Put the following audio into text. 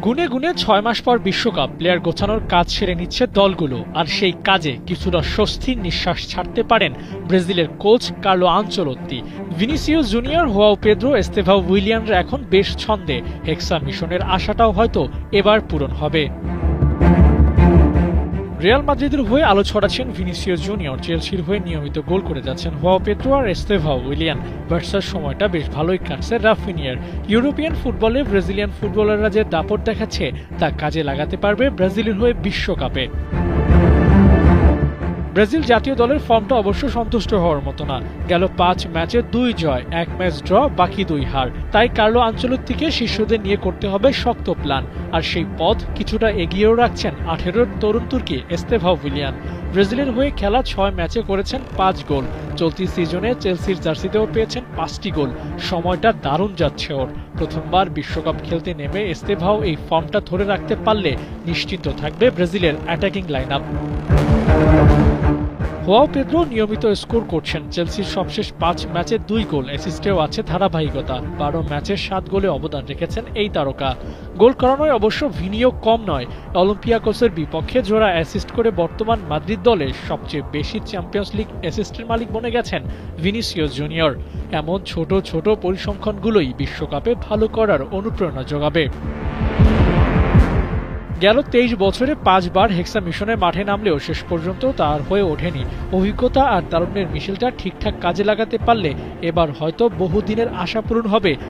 গুনে গুনে ৬ মাস পর বিশ্বকাপ প্লেয়ার গোছানোর কাজ সেরে নিচ্ছে দলগুলো, আর সেই কাজে কিছুটা স্বস্তির নিঃশ্বাস ছাড়তে পারেন ব্রাজিলের coach Carlo Ancelotti. Vinicius Junior, Joao Pedro, Estevao উইলিয়ানরা এখন বেশ ছন্দে। হেক্সা মিশনের আশাটাও হয়তো এবার পূরণ হবে। রিয়াল মাদ্রিদের হয়ে আলো ছড়াচ্ছেন ভিনিসিয়াস জুনিয়র, চেলসির হয়ে নিয়মিত গোল করে যাচ্ছেন হোয়াও পেদ্রো আর এস্তেভাও উইলিয়ান। বার্সার সময়টা বেশ ভালোই কাটছে রাফিনিয়ার। ইউরোপিয়ান ফুটবলে ব্রাজিলিয়ান ফুটবলাররা যে দাপট দেখাচ্ছে তা কাজে লাগাতে পারবে ব্রাজিলের হয়ে বিশ্বকাপে। ব্রাজিল জাতীয় দলের ফর্মটা অবশ্য সন্তুষ্ট হওয়ার মতো না। গেল ৫ ম্যাচে ২ জয়, ১ ম্যাচ ড্র, বাকি ২ হার। তাই কার্লো আনচেলোত্তিকে শিষ্যদের নিয়ে করতে হবে শক্ত প্ল্যান, আর সেই পথ কিছুটা এগিয়েও রাখছেন ১৮-র তরুণ তুর্কি এস্তেভাও উইলিয়ান। ব্রাজিলের হয়ে খেলা ৬ ম্যাচে করেছেন ৫ গোল। চলতি সিজনে চেলসির জার্সিতেও পেয়েছেন ৫টি গোল। সময়টা দারুণ যাচ্ছে ওর। প্রথমবার বিশ্বকাপ খেলতে নেমে এস্তেভাও এই ফর্মটা ধরে রাখতে পারলে নিশ্চিন্ত থাকবে ব্রাজিলের attacking line up. João Pedro নিয়মিত স্কোর করছেন। চেলসির সবশেষ ৫ ম্যাচে ২ গোল, অ্যাসিস্টেও আছে ধারাবাহিকতা। ১২ ম্যাচে ৭ গোলে অবদান রেখেছেন এই তারকা। গোল করানোয় অবশ্য ভিনিও কম নয়। অলিম্পিয়াকোসের বিপক্ষে জোড়া অ্যাসিস্ট করে বর্তমান মাদ্রিদ দলের সবচেয়ে বেশি চ্যাম্পিয়ন্স লিগ অ্যাসিস্টের মালিক বনে গেছেন ভিনিসিয়াস জুনিয়র। এমন ছোট ছোট পরিসংখ্যানগুলোই বিশ্বকাপে ভালো করার অনুপ্রেরণা যোগাবে। গেল ২৩ বছরে ৫ বার হেক্সা মিশনের মাঠে নামলেও শেষ পর্যন্ত তার হয়ে ওঠেনি। অভিজ্ঞতা আর তারুণ্যের মিশেলটা ঠিকঠাক কাজে লাগাতে পারলে এবার হয়তো বহুদিনের আশা পূরণ হবে